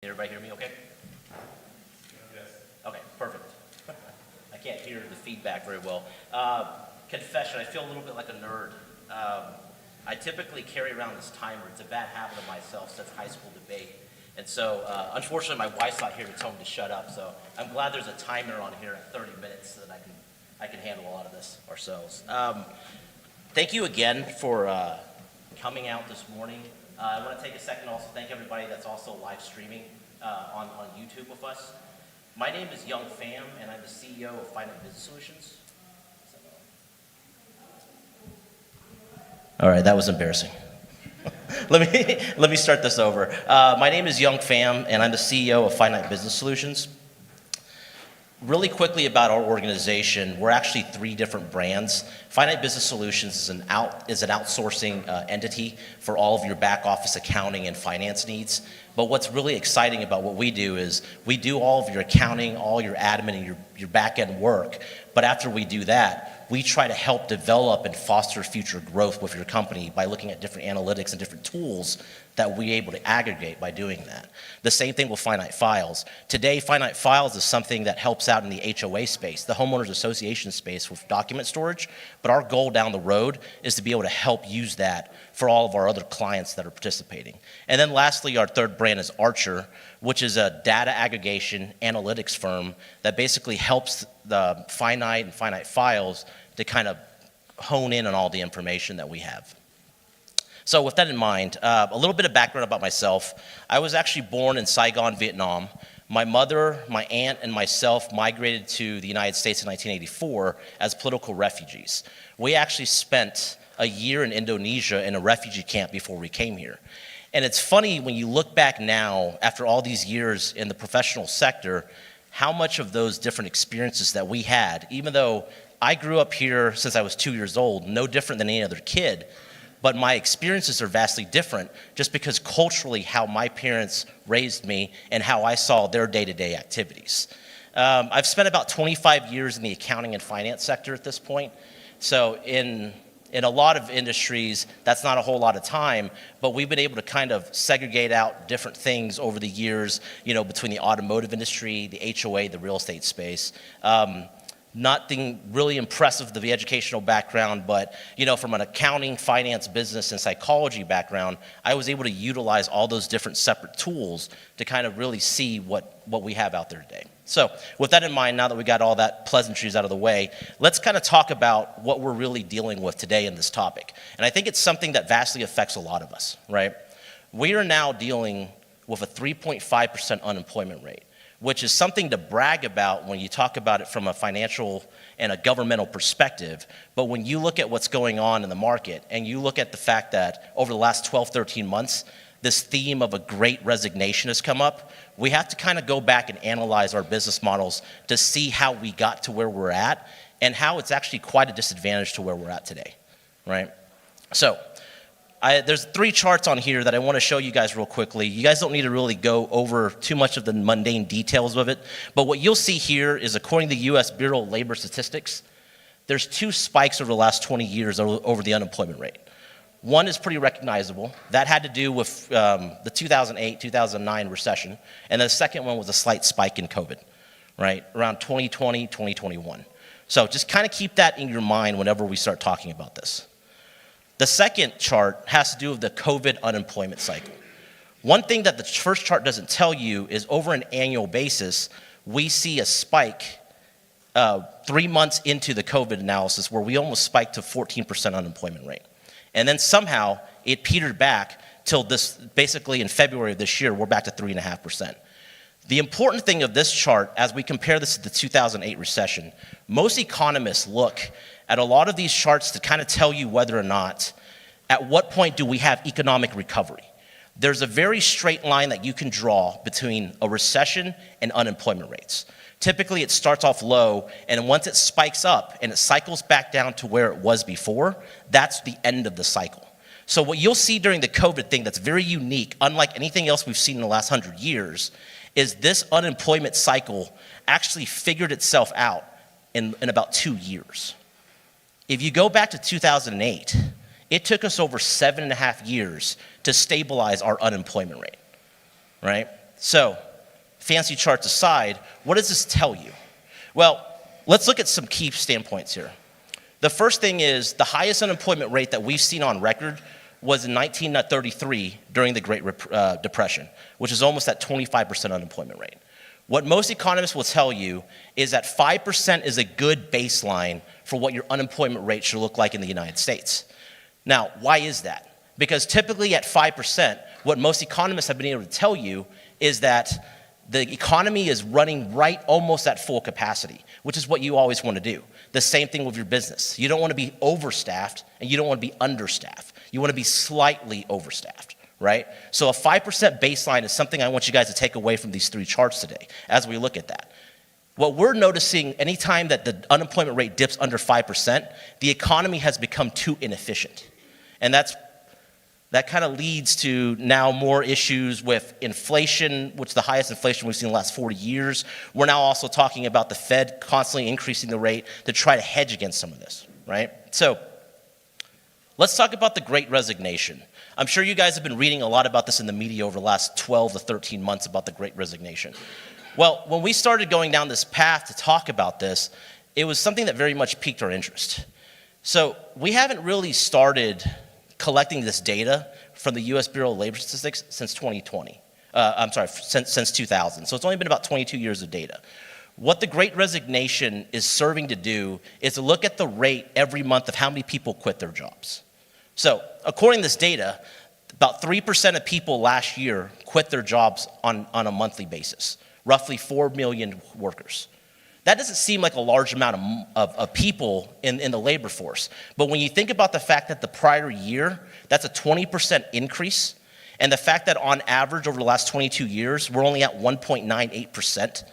everybody hear me okay? Yes. Okay, perfect. I can't hear the feedback very well. Confession, I feel a little bit like a nerd. I typically carry around this timer. It's a bad habit of myself since high school debate. And so, unfortunately, my wife's not here to tell me to shut up, so I'm glad there's a timer on here at 30 minutes so that I can handle a lot of this ourselves. Thank you again for coming out this morning. I want to take a second to also thank everybody that's also live streaming on YouTube with us. My name is Young Pham, and I'm the CEO of Finite Business Solutions. All right, that was embarrassing. let me start this over. My name is Young Pham, and I'm the CEO of Finite Business Solutions. Really quickly about our organization, we're actually 3 different brands. Finite Business Solutions is an outsourcing entity for all of your back office accounting and finance needs. But what's really exciting about what we do is we do all of your accounting, all your admin, and your back end work. But after we do that, we try to help develop and foster future growth with your company by looking at different analytics and different tools that we're able to aggregate by doing that. The same thing with Finite Files. Today, Finite Files is something that helps out in the HOA space, the homeowners association space with document storage, but our goal down the road is to be able to help use that for all of our other clients that are participating. And then lastly, our third brand is Archer, which is a data aggregation analytics firm that basically helps the Finite and Finite Files to kind of hone in on all the information that we have. So with that in mind, a little bit of background about myself. I was actually born in Saigon, Vietnam. My mother, my aunt, and myself migrated to the United States in 1984 as political refugees. We actually spent a year in Indonesia in a refugee camp before we came here. And it's funny when you look back now, after all these years in the professional sector, how much of those different experiences that we had, even though I grew up here since I was 2 years old, no different than any other kid, but my experiences are vastly different just because culturally how my parents raised me and how I saw their day-to-day activities. I've spent about 25 years in the accounting and finance sector at this point. So in a lot of industries, that's not a whole lot of time, but we've been able to kind of segregate out different things over the years, between the automotive industry, the HOA, the real estate space. Nothing really impressive to the educational background, but from an accounting, finance, business, and psychology background, I was able to utilize all those different separate tools to kind of really see what we have out there today. So with that in mind, now that we got all that pleasantries out of the way, let's kind of talk about what we're really dealing with today in this topic. And I think it's something that vastly affects a lot of us, right? We are now dealing with a 3.5% unemployment rate, which is something to brag about when you talk about it from a financial and a governmental perspective. But when you look at what's going on in the market and you look at the fact that over the last 12, 13 months, this theme of a great resignation has come up, we have to kind of go back and analyze our business models to see how we got to where we're at and how it's actually quite a disadvantage to where we're at today, right? So there's 3 charts on here that I want to show you guys real quickly. You guys don't need to really go over too much of the mundane details of it, but what you'll see here is according to the U.S. Bureau of Labor Statistics, there's 2 spikes over the last 20 years over the unemployment rate. One is pretty recognizable. That had to do with the 2008, 2009 recession, and the second one was a slight spike in COVID, right, around 2020, 2021. So just kind of keep that in your mind whenever we start talking about this. The second chart has to do with the COVID unemployment cycle. One thing that the first chart doesn't tell you is over an annual basis, we see a spike 3 months into the COVID analysis where we almost spiked to 14% unemployment rate. And then somehow it petered back till basically in February of this year, we're back to 3.5%. The important thing of this chart, as we compare this to the 2008 recession, most economists look at a lot of these charts to kind of tell you whether or not, at what point do we have economic recovery. There's a very straight line that you can draw between a recession and unemployment rates. Typically, it starts off low, and once it spikes up and it cycles back down to where it was before, that's the end of the cycle. So what you'll see during the COVID thing that's very unique, unlike anything else we've seen in the last 100 years, is this unemployment cycle actually figured itself out in about 2 years. If you go back to 2008, it took us over 7.5 years to stabilize our unemployment rate, right? So, fancy charts aside, what does this tell you? Well, let's look at some key standpoints here. The first thing is the highest unemployment rate that we've seen on record was in 1933 during the Great Depression, which is almost at 25% unemployment rate. What most economists will tell you is that 5% is a good baseline for what your unemployment rate should look like in the United States. Now, why is that? Because typically at 5%, what most economists have been able to tell you is that the economy is running right almost at full capacity, which is what you always want to do. The same thing with your business. You don't want to be overstaffed and you don't want to be understaffed. You want to be slightly overstaffed, right? So a 5% baseline is something I want you guys to take away from these three charts today as we look at that. What we're noticing anytime that the unemployment rate dips under 5%, the economy has become too inefficient. And that kind of leads to now more issues with inflation, which is the highest inflation we've seen in the last 40 years. We're now also talking about the Fed constantly increasing the rate to try to hedge against some of this, right? So let's talk about the Great Resignation. I'm sure you guys have been reading a lot about this in the media over the last 12 to 13 months about the Great Resignation. Well, when we started going down this path to talk about this, it was something that very much piqued our interest. So we haven't really started collecting this data from the U.S. Bureau of Labor Statistics since 2020. Since 2000. So it's only been about 22 years of data. What the Great Resignation is serving to do is to look at the rate every month of how many people quit their jobs. So according to this data, about 3% of people last year quit their jobs on a monthly basis, roughly 4 million workers. That doesn't seem like a large amount of people in the labor force. But when you think about the fact that the prior year, that's a 20% increase, and the fact that on average over the last 22 years, we're only at 1.98%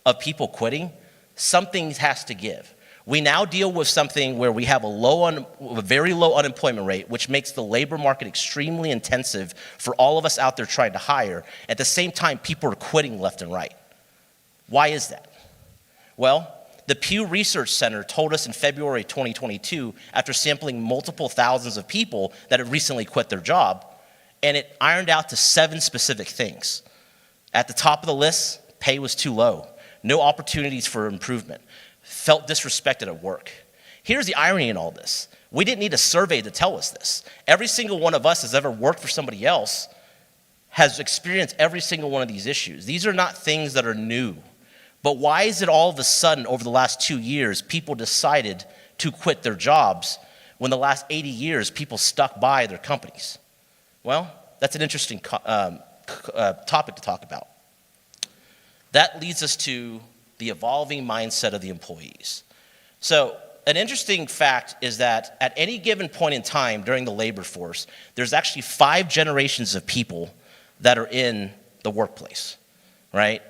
of people quitting, something has to give. We now deal with something where we have a very low unemployment rate, which makes the labor market extremely intensive for all of us out there trying to hire. At the same time, people are quitting left and right. Why is that? Well, the Pew Research Center told us in February 2022, after sampling multiple thousands of people that had recently quit their job, and it ironed out to 7 specific things. At the top of the list, pay was too low, no opportunities for improvement, felt disrespected at work. Here's the irony in all this. We didn't need a survey to tell us this. Every single one of us has ever worked for somebody else has experienced every single one of these issues. These are not things that are new. But why is it all of a sudden over the last 2 years people decided to quit their jobs when the last 80 years people stuck by their companies? Well, that's an interesting topic to talk about. That leads us to the evolving mindset of the employees. So an interesting fact is that at any given point in time during the labor force, there's actually 5 generations of people that are in the workplace, right?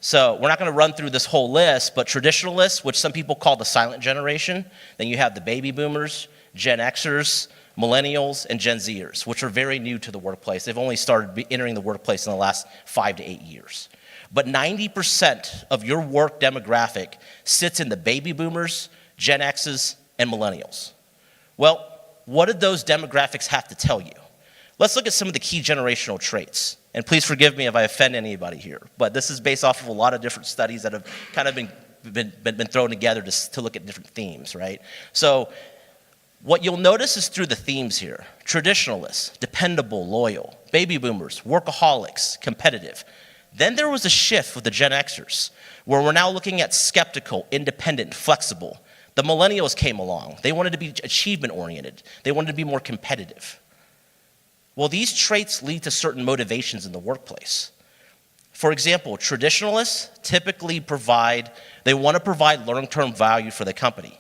So we're not going to run through this whole list, but traditionalists, which some people call the silent generation, then you have the baby boomers, Gen Xers, millennials, and Gen Zers, which are very new to the workplace. They've only started entering the workplace in the last 5 to 8 years. But 90% of your work demographic sits in the baby boomers, Gen Xs, and millennials. Well, what did those demographics have to tell you? Let's look at some of the key generational traits. And please forgive me if I offend anybody here, but this is based off of a lot of different studies that have kind of been thrown together to look at different themes, right? So what you'll notice is through the themes here: traditionalists, dependable, loyal; baby boomers, workaholics, competitive. Then there was a shift with the Gen Xers, where we're now looking at skeptical, independent, flexible. The millennials came along. They wanted to be achievement-oriented. They wanted to be more competitive. Well, these traits lead to certain motivations in the workplace. For example, traditionalists typically want to provide long-term value for the company.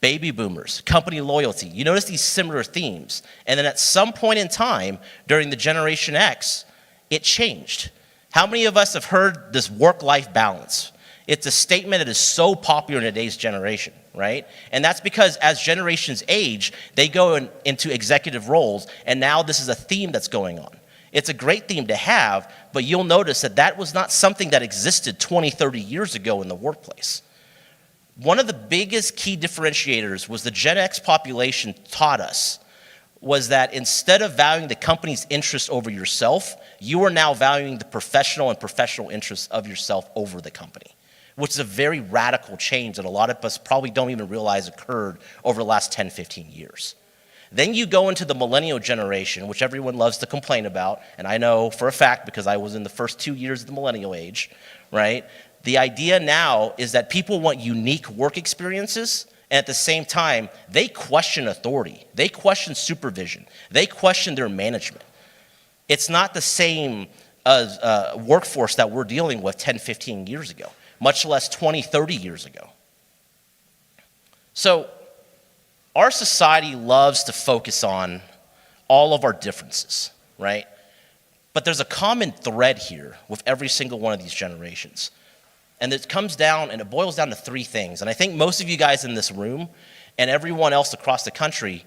Baby boomers, company loyalty. You notice these similar themes. And then at some point in time during the Generation X, it changed. How many of us have heard this work-life balance? It's a statement that is so popular in today's generation, right? And that's because as generations age, they go into executive roles, and now this is a theme that's going on. It's a great theme to have, but you'll notice that that was not something that existed 20, 30 years ago in the workplace. One of the biggest key differentiators was the Gen X population taught us was that instead of valuing the company's interest over yourself, you are now valuing the professional and professional interests of yourself over the company, which is a very radical change that a lot of us probably don't even realize occurred over the last 10, 15 years. Then you go into the millennial generation, which everyone loves to complain about, and I know for a fact because I was in the first 2 years of the millennial age, right? The idea now is that people want unique work experiences, and at the same time, they question authority. They question supervision. They question their management. It's not the same workforce that we're dealing with 10, 15 years ago, much less 20, 30 years ago. So our society loves to focus on all of our differences, right? But there's a common thread here with every single one of these generations. And it comes down and it boils down to three things. And I think most of you guys in this room and everyone else across the country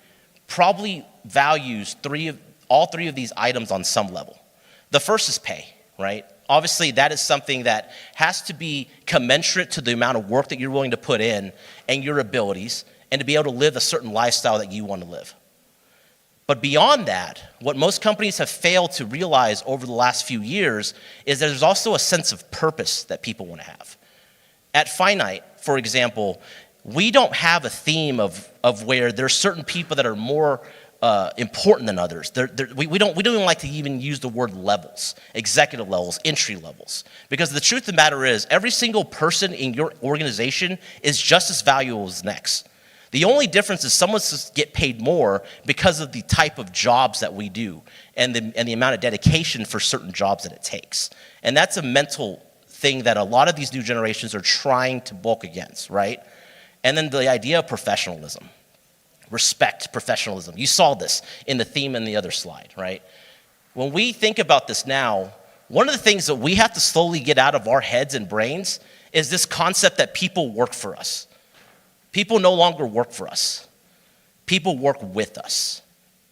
probably values all three of these items on some level. The first is pay, right? Obviously, that is something that has to be commensurate to the amount of work that you're willing to put in and your abilities and to be able to live a certain lifestyle that you want to live. But beyond that, what most companies have failed to realize over the last few years is that there's also a sense of purpose that people want to have. At Finite, for example, we don't have a theme of where there's certain people that are more important than others. We don't even like to even use the word levels, executive levels, entry levels. Because the truth of the matter is, every single person in your organization is just as valuable as the next. The only difference is someone just get paid more because of the type of jobs that we do and the amount of dedication for certain jobs that it takes. And that's a mental thing that a lot of these new generations are trying to bulk against, right? And then the idea of professionalism, respect, professionalism. You saw this in the theme in the other slide, right? When we think about this now, one of the things that we have to slowly get out of our heads and brains is this concept that people work for us. People no longer work for us. People work with us.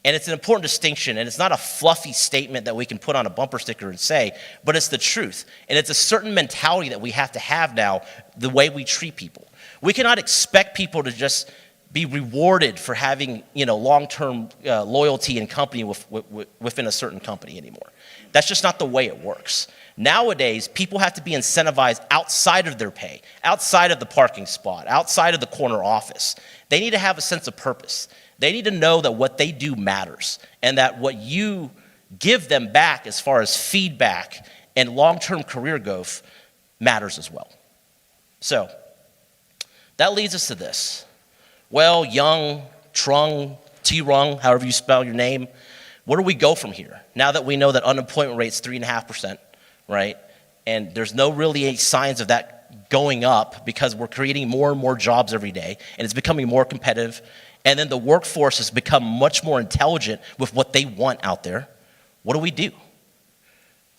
And it's an important distinction, and it's not a fluffy statement that we can put on a bumper sticker and say, but it's the truth. And it's a certain mentality that we have to have now, the way we treat people. We cannot expect people to just be rewarded for having, long-term loyalty and company within a certain company anymore. That's just not the way it works. Nowadays, people have to be incentivized outside of their pay, outside of the parking spot, outside of the corner office. They need to have a sense of purpose. They need to know that what they do matters and that what you give them back as far as feedback and long-term career growth matters as well. So that leads us to this. Well, Young, Trung, T-Rung, however you spell your name, where do we go from here? Now that we know that unemployment rate's 3.5%, right? And there's no really any signs of that going up because we're creating more and more jobs every day, and it's becoming more competitive. And then the workforce has become much more intelligent with what they want out there. What do we do?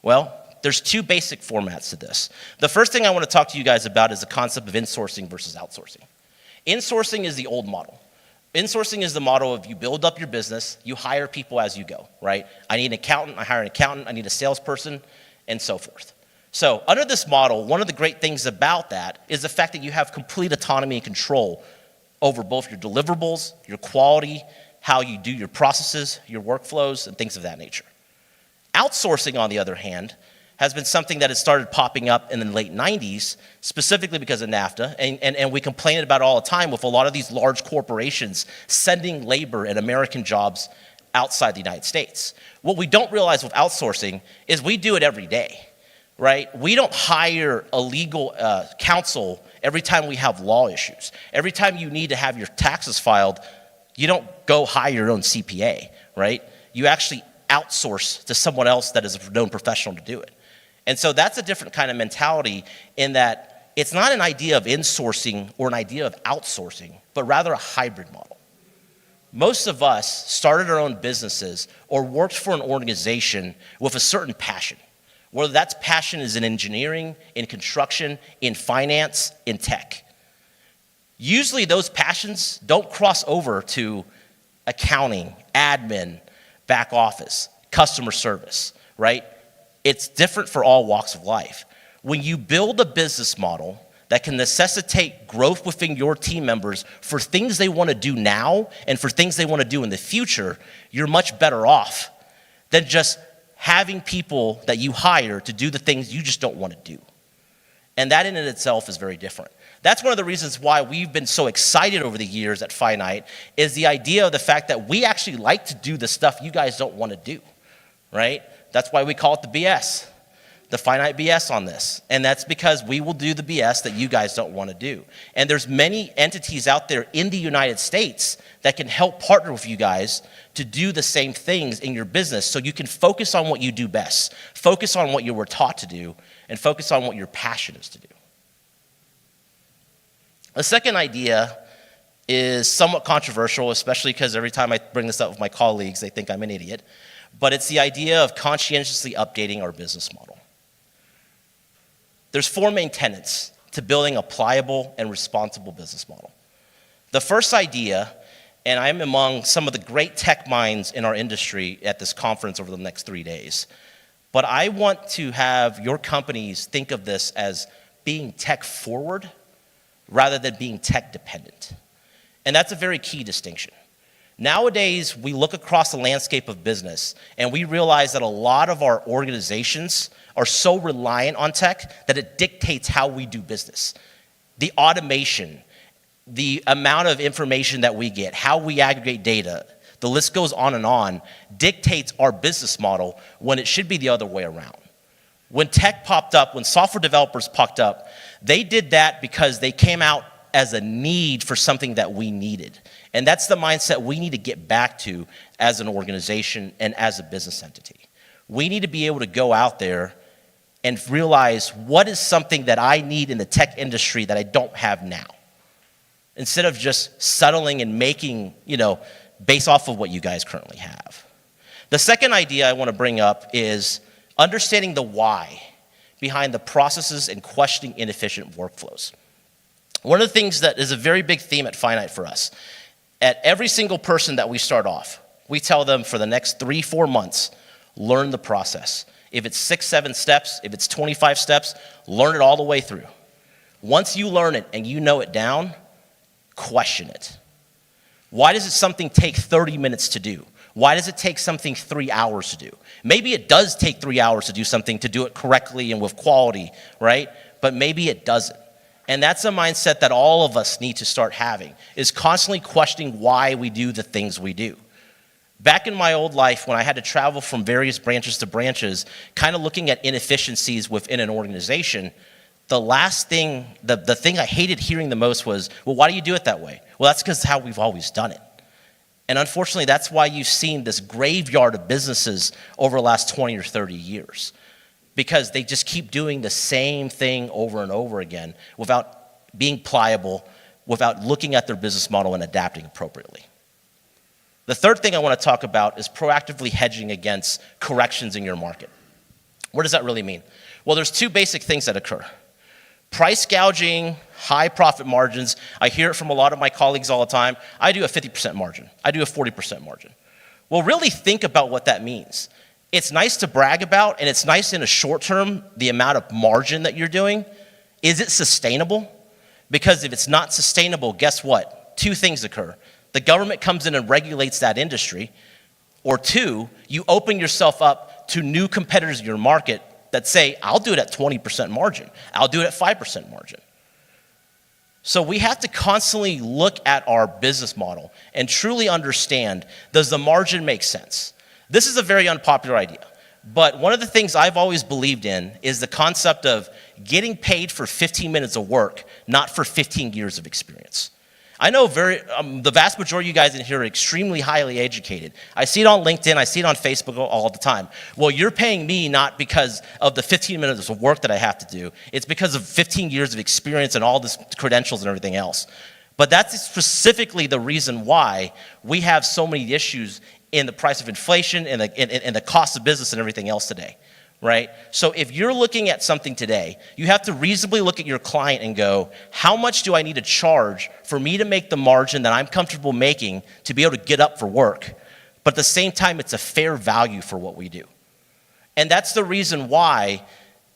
Well, there's two basic formats to this. The first thing I want to talk to you guys about is the concept of insourcing versus outsourcing. Insourcing is the old model. Insourcing is the model of you build up your business, you hire people as you go, right? I need an accountant, I hire an accountant, I need a salesperson, and so forth. So under this model, one of the great things about that is the fact that you have complete autonomy and control over both your deliverables, your quality, how you do your processes, your workflows, and things of that nature. Outsourcing, on the other hand, has been something that has started popping up in the late 90s, specifically because of NAFTA, and we complain about it all the time with a lot of these large corporations sending labor and American jobs outside the United States. What we don't realize with outsourcing is we do it every day, right? We don't hire a legal counsel every time we have law issues. Every time you need to have your taxes filed, you don't go hire your own CPA, right? You actually outsource to someone else that is a known professional to do it. And so that's a different kind of mentality in that it's not an idea of insourcing or an idea of outsourcing, but rather a hybrid model. Most of us started our own businesses or worked for an organization with a certain passion, whether that passion is in engineering, in construction, in finance, in tech. Usually those passions don't cross over to accounting, admin, back office, customer service, right? It's different for all walks of life. When you build a business model that can necessitate growth within your team members for things they want to do now and for things they want to do in the future, you're much better off than just having people that you hire to do the things you just don't want to do. And that in and itself is very different. That's one of the reasons why we've been so excited over the years at Finite, is the idea of the fact that we actually like to do the stuff you guys don't want to do, right? That's why we call it the BS, the Finite BS on this. And that's because we will do the BS that you guys don't want to do. And there's many entities out there in the United States that can help partner with you guys to do the same things in your business so you can focus on what you do best, focus on what you were taught to do, and focus on what your passion is to do. The second idea is somewhat controversial, especially because every time I bring this up with my colleagues, they think I'm an idiot. But it's the idea of conscientiously updating our business model. There's 4 main tenets to building a pliable and responsible business model. The first idea, and I'm among some of the great tech minds in our industry at this conference over the next 3 days, but I want to have your companies think of this as being tech forward rather than being tech dependent. And that's a very key distinction. Nowadays, we look across the landscape of business and we realize that a lot of our organizations are so reliant on tech that it dictates how we do business. The automation, the amount of information that we get, how we aggregate data, the list goes on, dictates our business model when it should be the other way around. When tech popped up, when software developers popped up, they did that because they came out as a need for something that we needed. And that's the mindset we need to get back to as an organization and as a business entity. We need to be able to go out there and realize what is something that I need in the tech industry that I don't have now. Instead of just settling and making, based off of what you guys currently have. The second idea I want to bring up is understanding the why behind the processes and questioning inefficient workflows. One of the things that is a very big theme at Finite for us, at every single person that we start off, we tell them for the next 3-4 months, learn the process. If it's 6-7 steps, if it's 25 steps, learn it all the way through. Once you learn it and you know it down, question it. Why does something take 30 minutes to do? Why does it take something 3 hours to do? Maybe it does take 3 hours to do something, to do it correctly and with quality, right? But maybe it doesn't. And that's a mindset that all of us need to start having, is constantly questioning why we do the things we do. Back in my old life, when I had to travel from various branches to branches, kind of looking at inefficiencies within an organization, the thing I hated hearing the most was, well, why do you do it that way? Well, that's because how we've always done it. And unfortunately, that's why you've seen this graveyard of businesses over the last 20 or 30 years. Because they just keep doing the same thing over and over again without being pliable, without looking at their business model and adapting appropriately. The third thing I want to talk about is proactively hedging against corrections in your market. What does that really mean? Well, there's 2 basic things that occur. Price gouging, high profit margins. I hear it from a lot of my colleagues all the time. I do a 50% margin. I do a 40% margin. Well, really think about what that means. It's nice to brag about, and it's nice in a short term, the amount of margin that you're doing. Is it sustainable? Because if it's not sustainable, guess what? 2 things occur. The government comes in and regulates that industry, or 2, you open yourself up to new competitors in your market that say, I'll do it at 20% margin. I'll do it at 5% margin. So we have to constantly look at our business model and truly understand, does the margin make sense? This is a very unpopular idea, but one of the things I've always believed in is the concept of getting paid for 15 minutes of work, not for 15 years of experience. I know the vast majority of you guys in here are extremely highly educated. I see it on LinkedIn, I see it on Facebook all the time. Well, you're paying me not because of the 15 minutes of work that I have to do. It's because of 15 years of experience and all this credentials and everything else. But that's specifically the reason why we have so many issues in the price of inflation and the cost of business and everything else today, right? So if you're looking at something today, you have to reasonably look at your client and go, how much do I need to charge for me to make the margin that I'm comfortable making to be able to get up for work? But at the same time, it's a fair value for what we do. And that's the reason why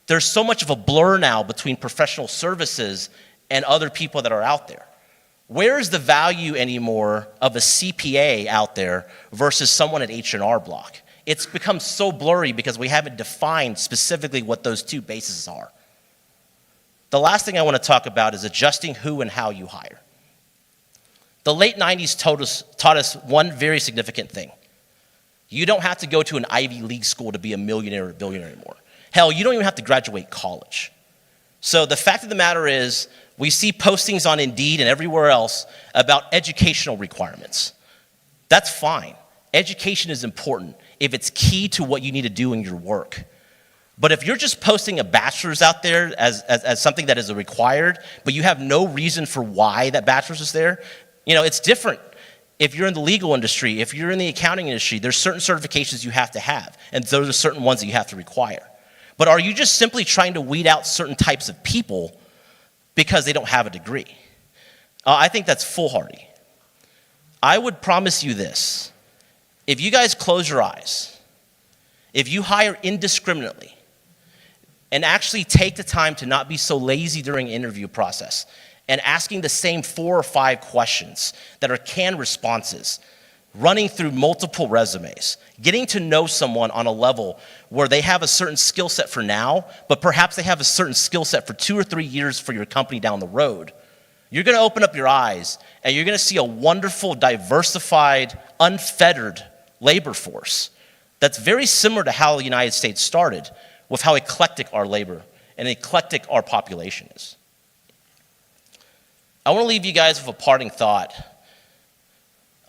There's so much of a blur now between professional services and other people that are out there. Where is the value anymore of a CPA out there versus someone at H&R Block? It's become so blurry because we haven't defined specifically what those two bases are. The last thing I want to talk about is adjusting who and how you hire. The late 90s taught us one very significant thing. You don't have to go to an Ivy League school to be a millionaire or billionaire anymore. Hell, you don't even have to graduate college. So the fact of the matter is, we see postings on Indeed and everywhere else about educational requirements. That's fine. Education is important if it's key to what you need to do in your work. But if you're just posting a bachelor's out there as something that is required, but you have no reason for why that bachelor's is there, it's different. If you're in the legal industry, if you're in the accounting industry, there's certain certifications you have to have, and those are certain ones that you have to require. But are you just simply trying to weed out certain types of people because they don't have a degree? I think that's foolhardy. I would promise you this. If you guys close your eyes, if you hire indiscriminately, and actually take the time to not be so lazy during the interview process, and asking the same 4 or 5 questions that are canned responses, running through multiple resumes, getting to know someone on a level where they have a certain skill set for now, but perhaps they have a certain skill set for 2 or 3 years for your company down the road, you're gonna open up your eyes and you're gonna see a wonderful, diversified, unfettered labor force that's very similar to how the United States started, with how eclectic our labor and eclectic our population is. I want to leave you guys with a parting thought.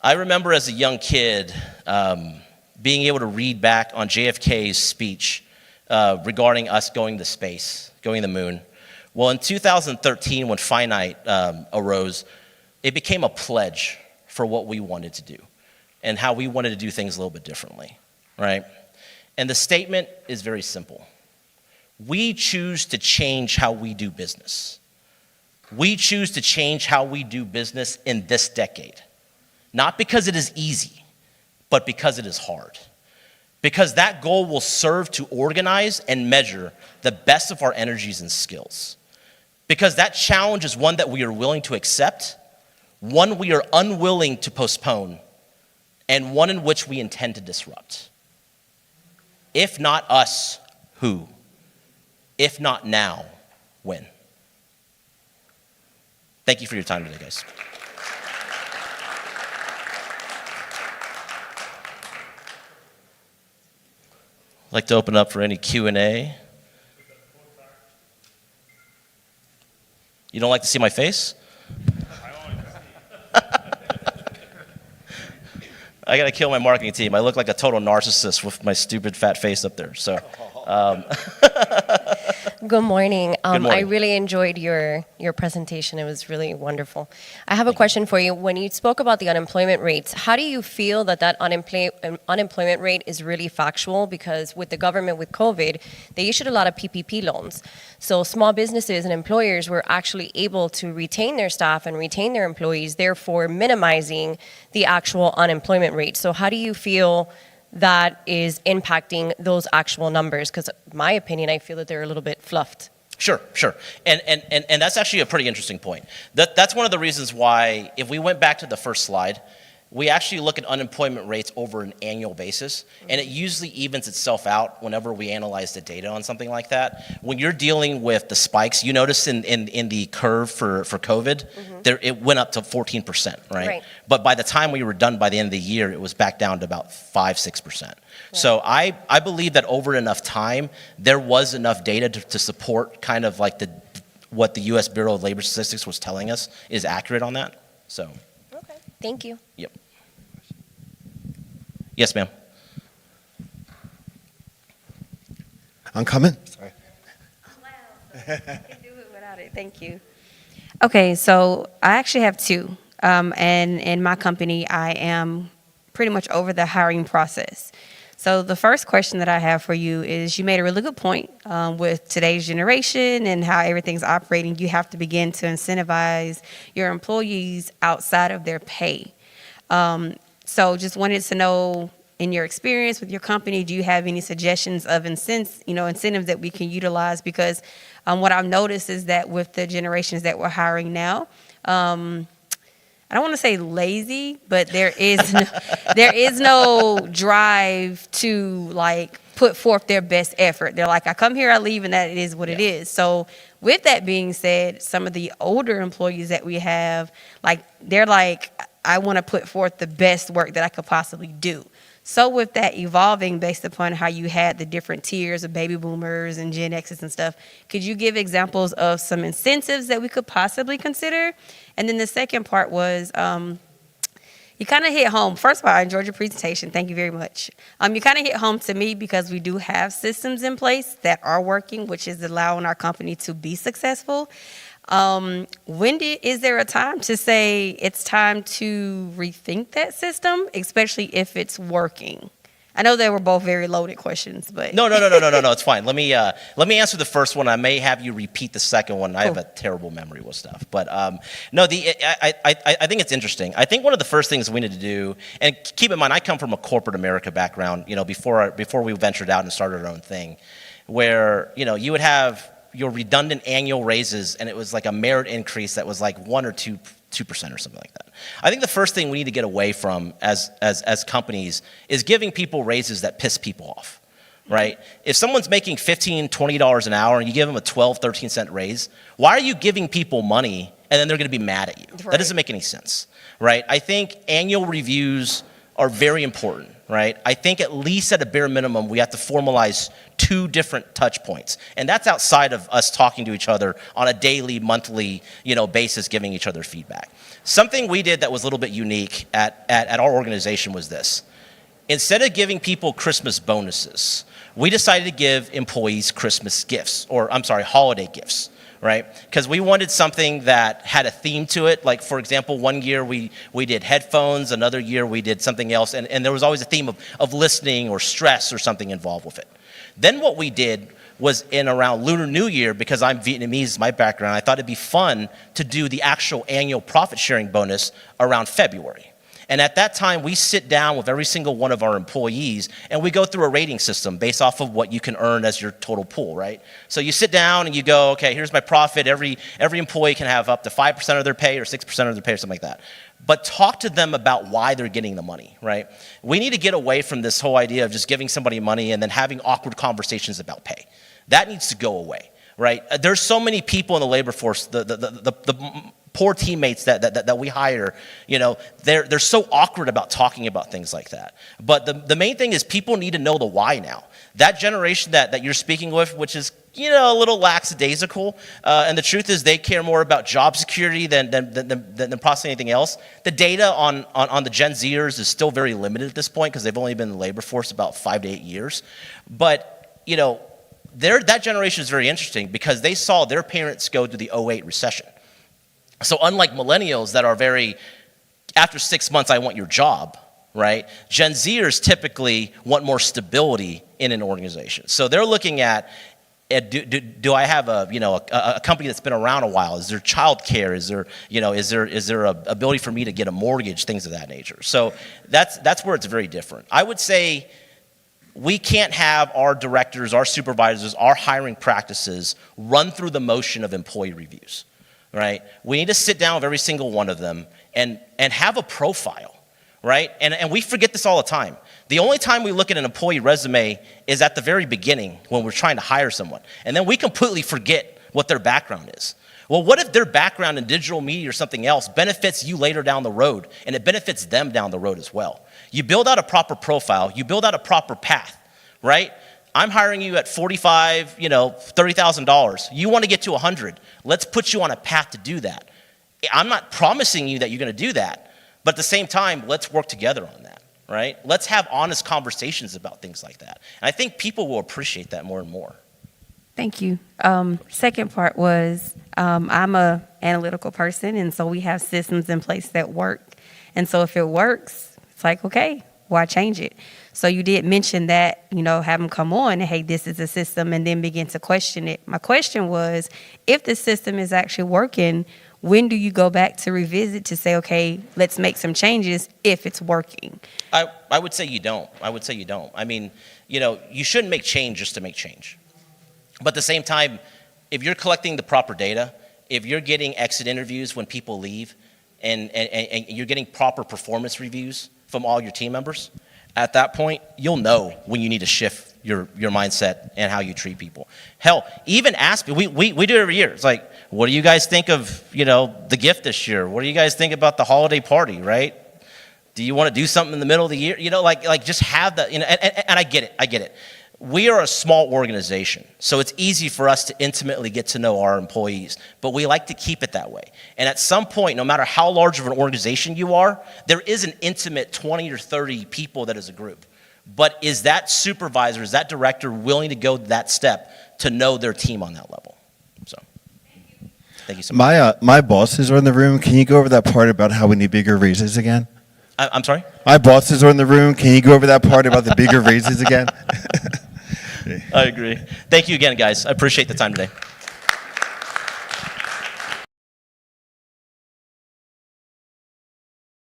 I remember as a young kid being able to read back on JFK's speech regarding us going to space, going to the moon. Well, in 2013, when Finite arose, it became a pledge for what we wanted to do and how we wanted to do things a little bit differently, right? And the statement is very simple. We choose to change how we do business. We choose to change how we do business in this decade. Not because it is easy, but because it is hard. Because that goal will serve to organize and measure the best of our energies and skills. Because that challenge is one that we are willing to accept, one we are unwilling to postpone, and one in which we intend to disrupt. If not us, who? If not now, when? Thank you for your time today, guys. I'd like to open up for any Q&A. You don't like to see my face? I gotta kill my marketing team. I look like a total narcissist with my stupid fat face up there. So, Good morning. Good morning. I really enjoyed your presentation. It was really wonderful. I have a question for you. When you spoke about the unemployment rates, how do you feel that unemployment rate is really factual? Because with the government, with COVID, they issued a lot of PPP loans. So small businesses and employers were actually able to retain their staff and retain their employees, therefore minimizing the actual unemployment rate. So how do you feel that is impacting those actual numbers? Because in my opinion, I feel that they're a little bit fluffed. Sure. And that's actually a pretty interesting point. That's one of the reasons why, if we went back to the first slide, we actually look at unemployment rates over an annual basis, and it usually evens itself out whenever we analyze the data on something like that. When you're dealing with the spikes, you notice in the curve for COVID, it went up to 14%, right? But by the time we were done by the end of the year, it was back down to about 5-6%. Right. So I believe that over enough time, there was enough data to support kind of like what the U.S. Bureau of Labor Statistics was telling us is accurate on that. So. Okay, thank you. Yep. Yes, ma'am. I'm coming. Sorry. Wow. I can do it without it. Thank you. Okay, so I actually have two. And in my company, I am pretty much over the hiring process. So the first question that I have for you is, you made a really good point with today's generation and how everything's operating. You have to begin to incentivize your employees outside of their pay. So just wanted to know, in your experience with your company, do you have any suggestions of incentives that we can utilize? Because what I've noticed is that with the generations that we're hiring now, I don't want to say lazy, but there is no drive to like put forth their best effort. They're like, I come here, I leave, and that it is what it is. So with that being said, some of the older employees that we have, like they're like, I want to put forth the best work that I could possibly do. So with that evolving based upon how you had the different tiers of baby boomers and Gen X's and stuff, could you give examples of some incentives that we could possibly consider? And then the second part was, you kind of hit home. First of all, I enjoyed your presentation. Thank you very much. You kind of hit home to me because we do have systems in place that are working, which is allowing our company to be successful. Is there a time to say it's time to rethink that system, especially if it's working? I know they were both very loaded questions, but No, it's fine. Let me answer the first one. I may have you repeat the second one. I have a terrible memory with stuff, but no, I think it's interesting. I think one of the first things we need to do, and keep in mind, I come from a corporate America background. Before we ventured out and started our own thing, where you would have your redundant annual raises, and it was like a merit increase that was like 1 or 2% or something like that. I think the first thing we need to get away from as companies is giving people raises that piss people off, right? If someone's making $15, $20 an hour and you give them a 12, 13 cent raise, why are you giving people money and then they're going to be mad at you? Right. That doesn't make any sense, right? I think annual reviews are very important, right? I think at least at a bare minimum, we have to formalize 2 different touch points. And that's outside of us talking to each other on a daily, monthly, basis, giving each other feedback. Something we did that was a little bit unique at our organization was this. Instead of giving people Christmas bonuses, we decided to give employees Christmas gifts, holiday gifts. Right? Because we wanted something that had a theme to it. Like, for example, one year we did headphones, another year we did something else, and there was always a theme of listening or stress or something involved with it. Then what we did was in around Lunar New Year, because I'm Vietnamese, my background, I thought it'd be fun to do the actual annual profit sharing bonus around February. And at that time, we sit down with every single one of our employees, and we go through a rating system based off of what you can earn as your total pool, right? So you sit down and you go, okay, here's my profit. Every employee can have up to 5% of their pay or 6% of their pay or something like that. But talk to them about why they're getting the money, right? We need to get away from this whole idea of just giving somebody money and then having awkward conversations about pay. That needs to go away, right? There's so many people in the labor force, the poor teammates that we hire, they're so awkward about talking about things like that. But the main thing is people need to know the why now. That generation that you're speaking with, which is a little lackadaisical, and the truth is they care more about job security than possibly anything else. The data on the Gen Zers is still very limited at this point because they've only been in the labor force about 5 to 8 years. But that generation is very interesting because they saw their parents go through the '08 recession. So unlike millennials that are after 6 months, I want your job, right? Gen Zers typically want more stability in an organization. So they're looking at, do I have a company that's been around a while? Is there childcare? Is there a ability for me to get a mortgage? Things of that nature. So that's where it's very different. I would say we can't have our directors, our supervisors, our hiring practices run through the motion of employee reviews. Right? We need to sit down with every single one of them and have a profile, right? And we forget this all the time. The only time we look at an employee resume is at the very beginning when we're trying to hire someone. And then we completely forget what their background is. Well, what if their background in digital media or something else benefits you later down the road, and it benefits them down the road as well? You build out a proper profile, you build out a proper path, right? I'm hiring you at $45, $30,000. You want to get to 100. Let's put you on a path to do that. I'm not promising you that you're going to do that, but at the same time, let's work together on that, right? Let's have honest conversations about things like that. And I think people will appreciate that more and more. Thank you. Second part was I'm a analytical person, and so we have systems in place that work. And so if it works, it's like, okay, why change it? So you did mention that, have them come on and, hey, this is a system, and then begin to question it. My question was, if the system is actually working, when do you go back to revisit to say, okay, let's make some changes if it's working? I would say you don't. I would say you don't. I mean, you shouldn't make change just to make change. But at the same time, if you're collecting the proper data, if you're getting exit interviews when people leave, and you're getting proper performance reviews from all your team members, at that point, you'll know when you need to shift your mindset and how you treat people. Hell, even ask, we do it every year. It's like, what do you guys think of, the gift this year? What do you guys think about the holiday party, right? Do you want to do something in the middle of the year? Like just have that, and I get it. We are a small organization, so it's easy for us to intimately get to know our employees, but we like to keep it that way. And at some point, no matter how large of an organization you are, there is an intimate 20 or 30 people that is a group. But is that supervisor, is that director willing to go that step to know their team on that level? So, thank you so much. My bosses are in the room. Can you go over that part about how we need bigger raises again? I'm sorry? My bosses are in the room. Can you go over that part about the bigger raises again? I agree. Thank you again, guys. I appreciate the time today.